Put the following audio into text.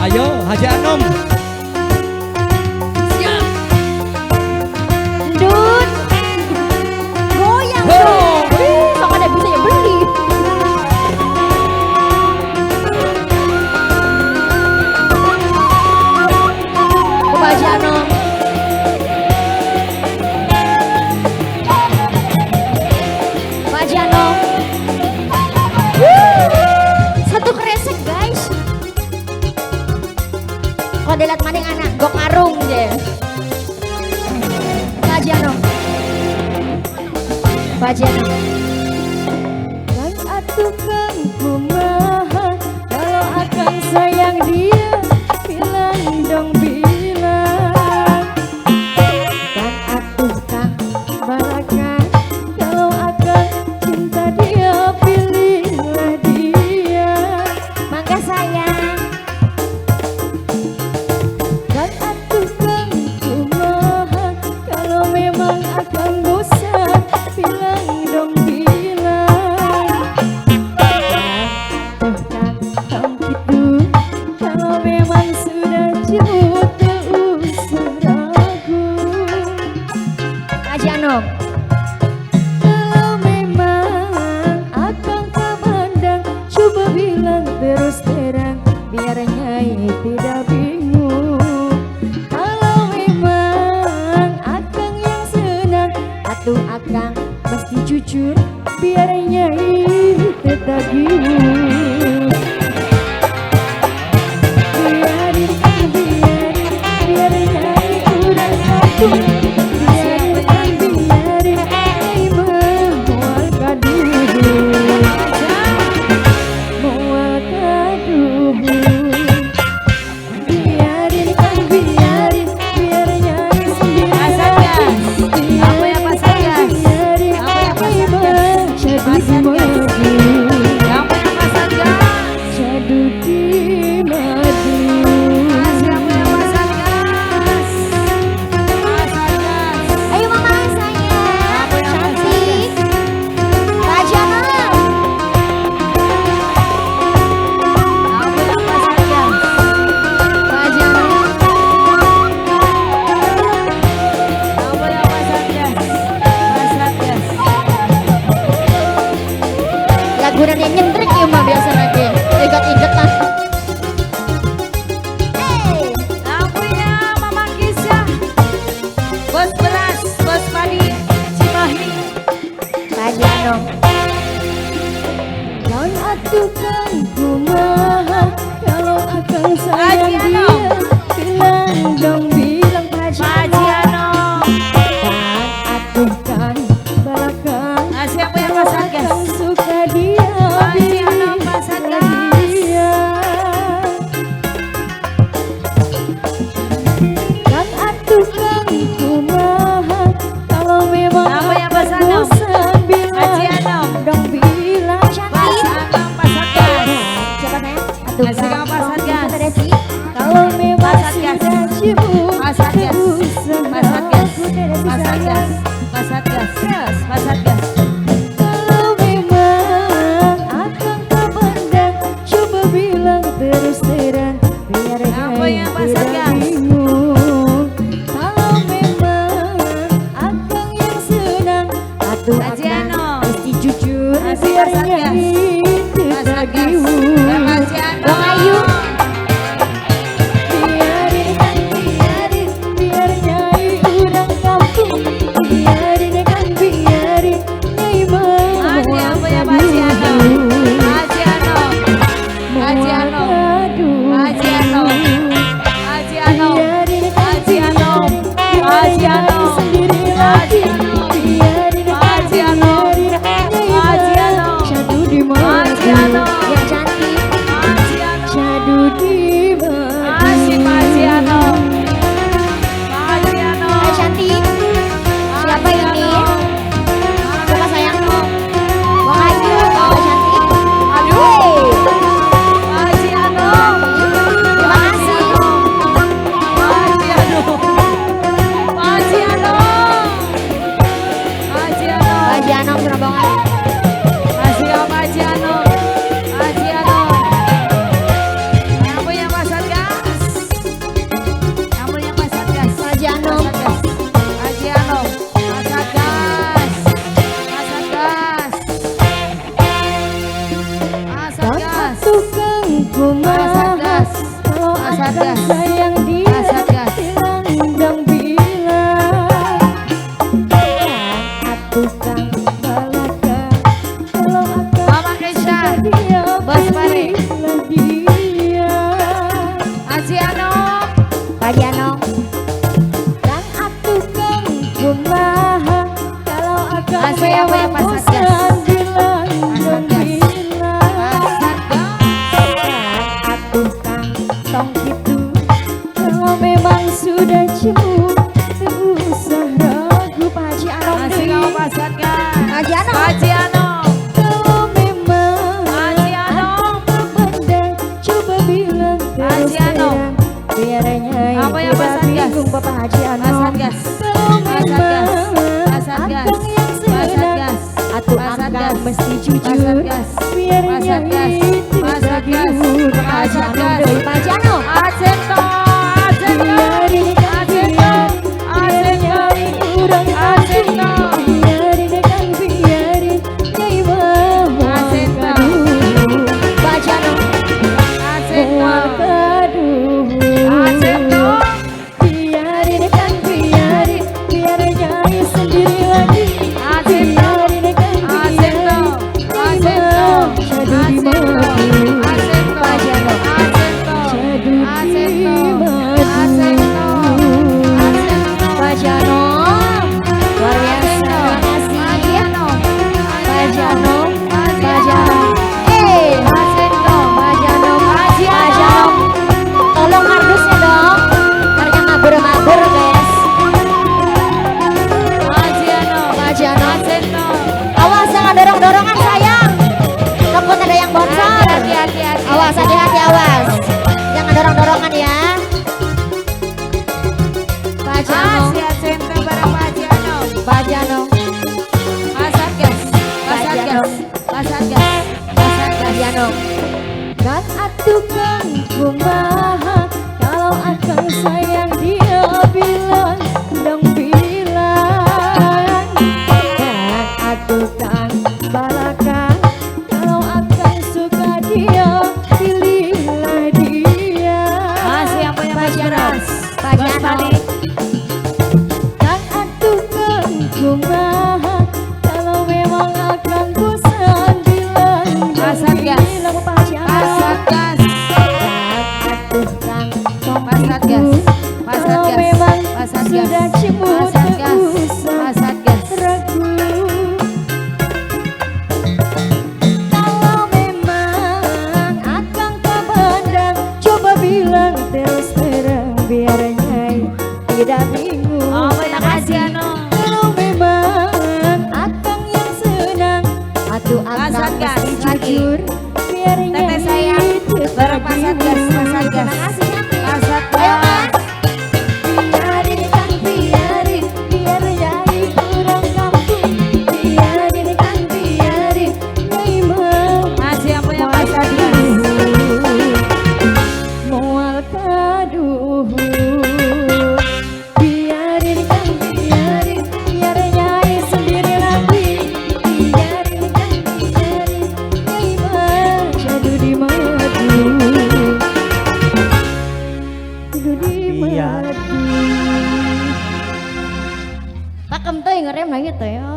Ayo Haji Anom. Siap. Dun. Goyang dong. Kalau ada bisa ya beli. Haji Anom. Haji Anom. Satu kresek guys. Kalau dilihat maning anak gok ngarung deh. Haji Anom. Haji Anom. Dan atuh kan kumaha kalau akan sayang dia, bilang dong bilang. Dan atuh kan balakan kalau akan cinta dia, pilihlah dia. Mangga sayang. Dan atuh kan kumaha kalau memang akan bosan, bilang dong bilang. Atuh kan tong kitu kalau memang sudah jauh, teu usah ragu. Haji Anom. Kalau memang akan memandang, coba bilang terus terang, biar Nyai tidak bingung. Kalau memang akang yang senang, atuh akang pasti jujur, biar Nyai tetap bingung. Biarin, biar Nyai udah aku. Ayo mama sayang. Cantik. Haji Anom. Haji Anom. Lagunan yang nyentrik ya mah biasa lagi. Igat-igat lah. Hey. Lampunya Mama Kisha, Bos Beras, Bos Padi, Cimahi. Haji Anom. Dan atuh kan kumaha kalau akan sayang Haji dia, Anom. bilang dong bilang Haji Haji Anom. Dan atuh kan balakan Siapa yang kalau masak gas? akan suka dia, Haji Anom masak gas. dia. Dan atuh kan kumaha kalau memang Siapa yang akan masak, Nom? bosan, bilang Haji Anom. dong bilang Cantik. Siapa sayang? akan sayang dia bilang dong bilang atuh kang balaka kalau akan Mama Keisha, dia Bos Pare, bilang dia Asiano, Pagi Anong dan atuh kang kumaha kalau akan Asik apa ya, Pak Satgas? bosan bilang dong Satgas. bilang Satgas, atuh kang tong gitu kalau memang sudah cemburu tak usah ragu Pak Haji Anong Asik deui. apa Pak Satgas? Haji Anong. Haji Anong, Kalau memang Haji Anong. aku terpendam, coba bilang terus Haji Anong. terang biar Nyai Apa ya, Pak tidak Satgas? bingung Bapak Haji Pak Anong. Satgas, Kalau Pak Satgas, memang Pak Satgas, akang yang Pak senang, Satgas, atuh Pak akang Satgas, mesti Pak jujur Satgas, biar Pak Nyai Satgas, Pak tidak Satgas, bingung Pak Bapak Haji Anong Satgas. deui. Pak Haji Anong. Asento, Asento, Biarin kan Asento, biarin Nyai urang Asento. biarin kan biarin Nyai mau Asento. kaduh Pak Haji Anong. Mual Asento, kaduh Asento. biarin kan biarin biar Nyai sendiri lagi Asento. biarin kan Asento, biarin Nyai Asento, mau jadu di Asento, madu Asento, Pak Haji Anong. Asento, Jadu di Asento, madu Asento, Asento. Pak Haji Anong luar biasa terima kasih Haji Anong, Pak Haji Anong Pak Haji Haji Anong. Anong Asento, Pak Haji Anong Haji Pak Haji Anong tolong kardusnya dong karena ngabur-ngabur guys Haji Anong, Pak Haji Anong Asento. awas jangan dorong-dorongan sayang takut ada yang bocor Hati-hati, awas hati-hati awas jangan dorong-dorongan ya Pak Haji Anong Asia Asento bareng Pak Haji Anong. Pak Haji Anong Pak Satgas, Pak Haji Satgas, Anong. Pak Satgas, Pak Satgas. Pak Haji Anong dan atuh kang kumaha kalau akan sayang dia bilang dong bilang dan atuh kang balaka kalau akan suka dia pilihlah dia Masih yang punya Pak Haji Anong beras. Pak Haji Bos Anong Padi. dan atuh kang kumaha kalau memang akan bosan bilang Pak dong Satgas. bilang Pak Haji Pak Anong Satgas, atuh kang tong Pak Satgas, gitu. Pak Kalau Satgas, memang Pak Satgas, sudah cemburu Pak Satgas, tak usah Pak Satgas. ragu. Kalau memang akang kepandang, coba bilang terus terang biar Nyai tidak bingung. Oh, terima kasih Anong. Kalau memang akang yang senang, atuh Pak akang Satgas, mesti lagi. jujur biar Teteh Nyai sayang, tidak bareng Pak Satgas, Pak bingung. Satgas. Terima kasih Nyai. Pak Ayo Satgas, Mas. Biarin kan biarin biar Nyai kurang kampung. Biarin kan biarin Nyai mau masih yang punya Pak Satgas. mual kaduh. Biarin kan biarin biar Nyai sendiri lagi. Biarin kan biarin Nyai mau jadu di madu. Jadu di Iya. madu. Pakem tuh ngerem lagi tuh ya.